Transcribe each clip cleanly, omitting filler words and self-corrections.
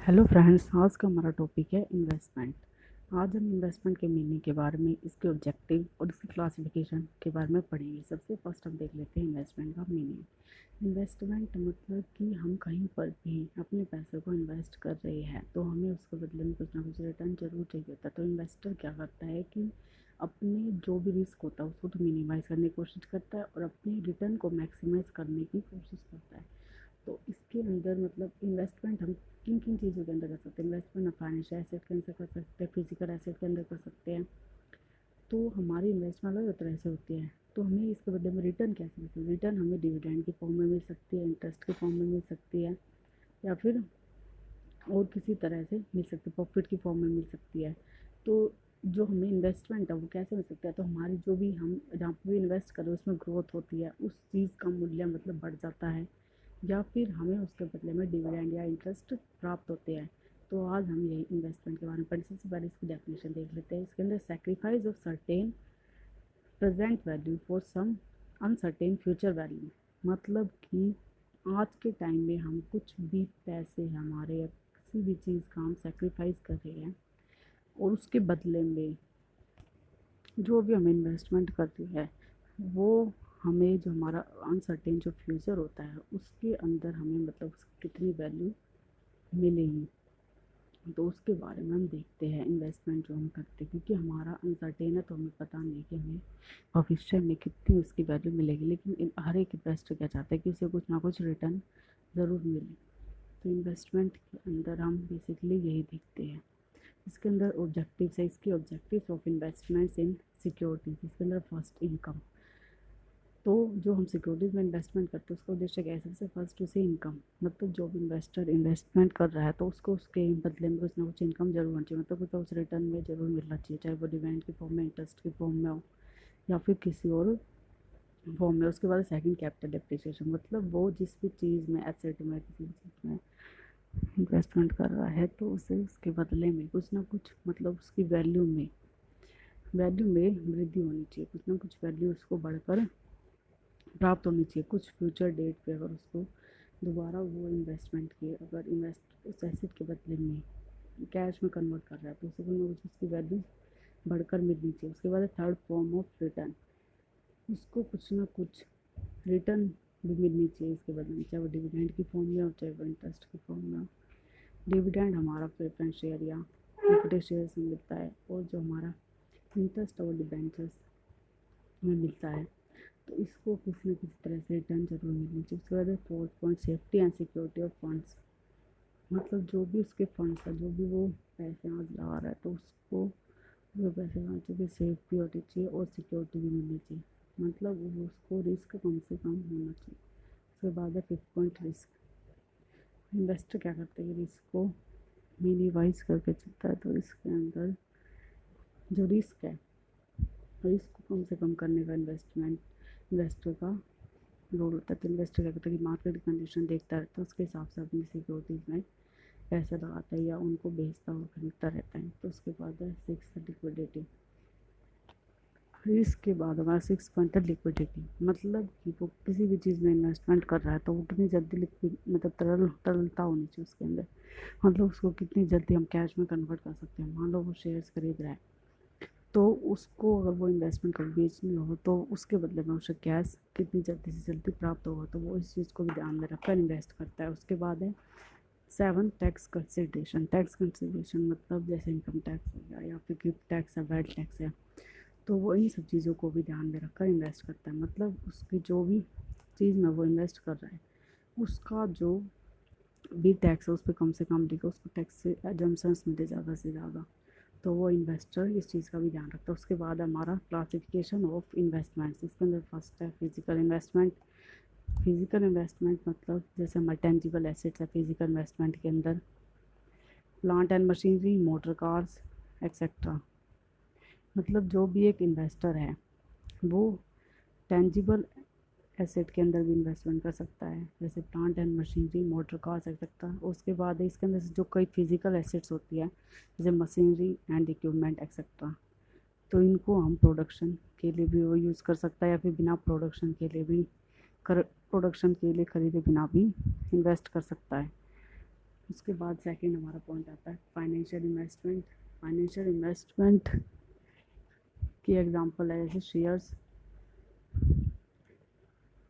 Hello friends, आज का हमारा टॉपिक है इन्वेस्टमेंट। आज हम इन्वेस्टमेंट के मीनिंग के बारे में, इसके ऑब्जेक्टिव और इसकी क्लासिफिकेशन के बारे में पढ़ेंगे। सबसे फर्स्ट हम देख लेते हैं इन्वेस्टमेंट का मीनिंग। इन्वेस्टमेंट मतलब कि हम कहीं पर भी अपने पैसे को इन्वेस्ट कर रहे हैं तो हमें उसके बदले में कुछ ना कुछ रिटर्न जरूर चाहिए होता है। तो इन्वेस्टर क्या करता है कि अपने जो भी रिस्क होता है उसको तो मिनिमाइज़ करने की कोशिश करता है और अपने रिटर्न को मैक्सिमाइज़ करने की कोशिश करता है। तो इसके अंदर मतलब इन्वेस्टमेंट हम किन किन चीज़ों के अंदर कर सकते हैं। इन्वेस्टमेंट हम फाइनेंशियल एसेट के अंदर कर सकते हैं, फिजिकल एसेट के अंदर कर सकते हैं। तो हमारी इन्वेस्टमेंट अलग तरह से होती है। तो हमें इसके बदले में रिटर्न कैसे मिलती है? रिटर्न हमें डिविडेंड की फॉर्म में मिल सकती है, इंटरेस्ट की फॉर्म में मिल सकती है, या फिर और किसी तरह से मिल सकती है, प्रॉफिट की फॉर्म में मिल सकती है। तो जो हमें इन्वेस्टमेंट है वो कैसे मिल सकता है? तो हमारी जो भी हम जहाँ पर भी इन्वेस्ट करें उसमें ग्रोथ होती है, उस चीज़ का मूल्य मतलब बढ़ जाता है, या फिर हमें उसके बदले में डिविडेंड या इंटरेस्ट प्राप्त होते हैं। तो आज हम यही इन्वेस्टमेंट के बारे में पढ़ें। सबसे पहले इसकी डेफिनेशन देख लेते हैं। इसके अंदर sacrifice of certain present value for some uncertain future value, मतलब कि आज के टाइम में हम कुछ भी पैसे हमारे या किसी भी चीज़ का हम सेक्रीफाइस कर रहे हैं और उसके बदले में जो भी हम इन्वेस्टमेंट करते हैं वो हमें जो हमारा अनसर्टेन जो फ्यूचर होता है उसके अंदर हमें मतलब उसकी कितनी वैल्यू मिलेगी। तो उसके बारे में हम देखते हैं इन्वेस्टमेंट जो हम करते हैं, क्योंकि हमारा अनसर्टेन है तो हमें पता नहीं कि हमें भविष्य में कितनी उसकी वैल्यू मिलेगी। लेकिन हर एक इन्वेस्टर क्या चाहता है कि उसे कुछ ना कुछ रिटर्न ज़रूर मिले। तो इन्वेस्टमेंट के अंदर हम बेसिकली यही देखते हैं। इसके अंदर ऑब्जेक्टिव्स है। इसके objectives of investments in securities. इसके अंदर फर्स्ट इनकम। तो जो हम सिक्योरिटीज़ में इन्वेस्टमेंट करते हैं उसका उद्देश्य क्या है? सबसे फर्स्ट उसे इनकम, मतलब जो भी इन्वेस्टर इन्वेस्टमेंट कर रहा है तो उसको उसके बदले में कुछ ना कुछ इनकम जरूर होनी चाहिए, मतलब कुछ उस रिटर्न में ज़रूर मिलना चाहिए, चाहे वो डिविडेंड की फॉर्म में, इंटरेस्ट की फॉर्म में हो या फिर किसी और फॉर्म में। उसके बाद सेकंड कैपिटल डेप्रिसिएशन, मतलब वो जिस भी चीज़ में, एसेट में, किसी भी चीज़ में इन्वेस्टमेंट कर रहा है तो उसे उसके बदले में कुछ ना कुछ मतलब उसकी वैल्यू में वृद्धि होनी चाहिए, कुछ ना कुछ वैल्यू उसको बढ़कर प्राप्त होनी चाहिए। कुछ फ्यूचर डेट पे अगर उसको दोबारा वो इन्वेस्टमेंट की, अगर इन्वेस्ट उस एसेट के बदले में कैश में कन्वर्ट कर रहा है तो उसे कुछ ना कुछ उसकी वैल्यू बढ़कर मिलनी चाहिए। उसके बाद थर्ड फॉर्म ऑफ रिटर्न, उसको कुछ ना कुछ रिटर्न भी मिलनी चाहिए इसके बदले में, चाहे वो डिविडेंड की फॉर्म में हो चाहे वो इंटरेस्ट की फॉर्म में हो। डिविडेंड हमारा प्रेफरेंस शेयर या इक्विटी शेयर से मिलता है, और जो हमारा इंटरेस्ट है वो डिबेंचर्स में मिलता है। तो इसको किसी न किसी तरह से रिटर्न जरूर मिलनी चाहिए। उसके बाद fourth point, safety and security of funds, मतलब जो भी उसके फंड्स है, जो भी वो पैसे आज लगा रहा है तो उसको जो पैसे लगाने चाहिए सेफ भी होनी चाहिए और सिक्योरिटी भी मिलनी चाहिए, मतलब वो उसको रिस्क कम से कम होना चाहिए। उसके बाद है फिफ्थ पॉइंट, रिस्क। इन्वेस्टर क्या करते हैं? रिस्क को मिनिमाइज करके चलता है। तो इसके अंदर जो रिस्क है, रिस्क को कम से कम करने का इन्वेस्टर का रोल होता है। तो इन्वेस्टर क्या करता है कि मार्केट कंडीशन देखता है तो उसके हिसाब से अपनी सिक्योरिटीज़ में पैसा लगाता है या उनको बेचता और खरीदता रहता है। तो उसके बाद है सिक्स, लिक्विडिटी। इसके बाद हमारा सिक्स पॉइंट है लिक्विडिटी, मतलब कि वो किसी भी चीज़ में इन्वेस्टमेंट कर रहा है तो वो कितनी जल्दी लिक्विड, मतलब तरलता होनी चाहिए उसके अंदर, मतलब उसको कितनी जल्दी हम कैश में कन्वर्ट कर सकते हैं। मान लो वो शेयर्स खरीद रहा है तो उसको अगर वो इन्वेस्टमेंट कभी बेचनी हो तो उसके बदले में उसे कैश कितनी जल्दी से जल्दी प्राप्त होगा, तो वो इस चीज़ को भी ध्यान में रखकर इन्वेस्ट करता है। उसके बाद है seven, tax consideration. Tax consideration मतलब जैसे इनकम टैक्स हो गया या फिर गिफ्ट टैक्स है, वेल्थ टैक्स है, तो वो इन सब चीज़ों को भी ध्यान में रखकर इन्वेस्ट करता है। मतलब उसकी जो भी चीज़ में वो इन्वेस्ट कर रहा है उसका जो भी टैक्स है उस पर कम से कम लिखो, उसको टैक्स से एजम्पन्स मिले ज़्यादा से ज़्यादा, तो वो इन्वेस्टर इस चीज़ का भी ध्यान रखता है। उसके बाद हमारा क्लासिफिकेशन ऑफ इन्वेस्टमेंट्स। इसके अंदर फर्स्ट है फिजिकल इन्वेस्टमेंट। फिजिकल इन्वेस्टमेंट मतलब जैसे हमारे टेंजिबल एसेट्स है फिजिकल इन्वेस्टमेंट के अंदर, plant and machinery, motor cars etcetera. मतलब जो भी एक इन्वेस्टर है वो टेंजिबल एसेट के अंदर भी इन्वेस्टमेंट कर सकता है, जैसे plant and machinery, motor cars etcetera. उसके बाद इसके अंदर जो कई फिजिकल एसेट्स होती है जैसे मशीनरी एंड इक्विपमेंट एक्सेट्रा, तो इनको हम प्रोडक्शन के लिए भी वो यूज़ कर सकता है या फिर बिना प्रोडक्शन के लिए भी प्रोडक्शन के लिए खरीदे बिना भी इन्वेस्ट कर सकता है। उसके बाद सेकंड हमारा पॉइंट आता है फाइनेंशियल इन्वेस्टमेंट। फाइनेंशियल इन्वेस्टमेंट की एग्जांपल है जैसे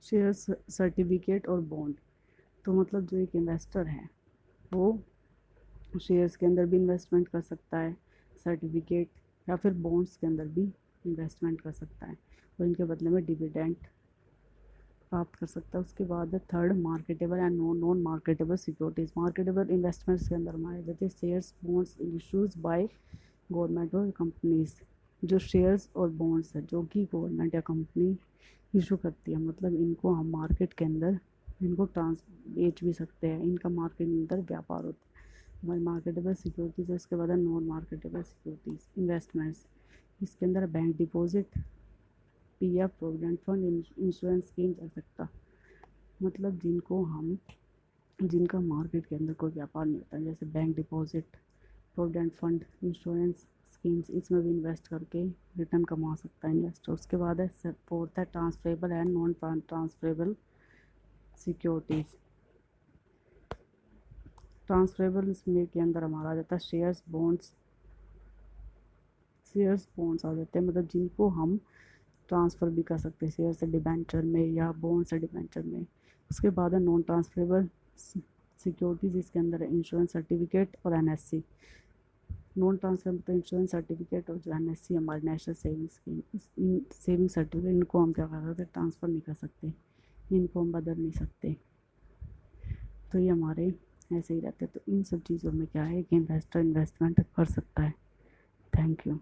शेयर्स, सर्टिफिकेट और बॉन्ड। तो मतलब जो एक इन्वेस्टर है वो शेयर्स के अंदर भी इन्वेस्टमेंट कर सकता है, सर्टिफिकेट या फिर बॉन्ड्स के अंदर भी इन्वेस्टमेंट कर सकता है और इनके बदले में डिविडेंड प्राप्त कर सकता है। उसके बाद third marketable and non marketable securities. Marketable investments के अंदर हमारे जाते हैं shares, bonds issues by government और कंपनीज। जो शेयर्स और बॉन्ड्स है जो कि गवर्नमेंट या कंपनी इशू करती है, मतलब इनको हम मार्केट के अंदर इनको बेच भी सकते हैं, इनका मार्केट के अंदर व्यापार होता है। हमारी मार्केटेबल सिक्योरिटीज़ है। उसके बाद है नॉन मार्केटेबल सिक्योरिटीज़ इन्वेस्टमेंट्स। इसके अंदर bank deposit, PF, provident fund, insurance scheme जा सकता, मतलब जिनका मार्केट के अंदर कोई व्यापार नहीं होता, जैसे bank deposit, provident fund, insurance schemes, इसमें भी इन्वेस्ट करके रिटर्न कमा सकता है इन्वेस्टर। उसके बाद है फोर्थ है transferable and non transferable securities. Transferable इसमें के अंदर हमारा आ जाता है शेयर्स बॉन्ड्स आ जाते हैं, मतलब जिनको हम ट्रांसफ़र भी कर सकते हैं शेयर से डिबेंचर में या बॉन्ड से डिबेंचर में। उसके बाद है नॉन ट्रांसफरेबल सिक्योरिटीज़। इसके अंदर है इंश्योरेंस सर्टिफिकेट और एनएससी। नॉन ट्रांसफरेबल तो इंश्योरेंस सर्टिफिकेट और जो एनएससी हमारी national saving scheme, saving certificate, इनको हम क्या कर सकते, ट्रांसफ़र नहीं कर सकते, इनको हम बदल नहीं सकते, तो ये हमारे ऐसे ही रहते हैं। तो इन सब चीज़ों में क्या है कि इन्वेस्टर इन्वेस्टमेंट कर सकता है। Thank you.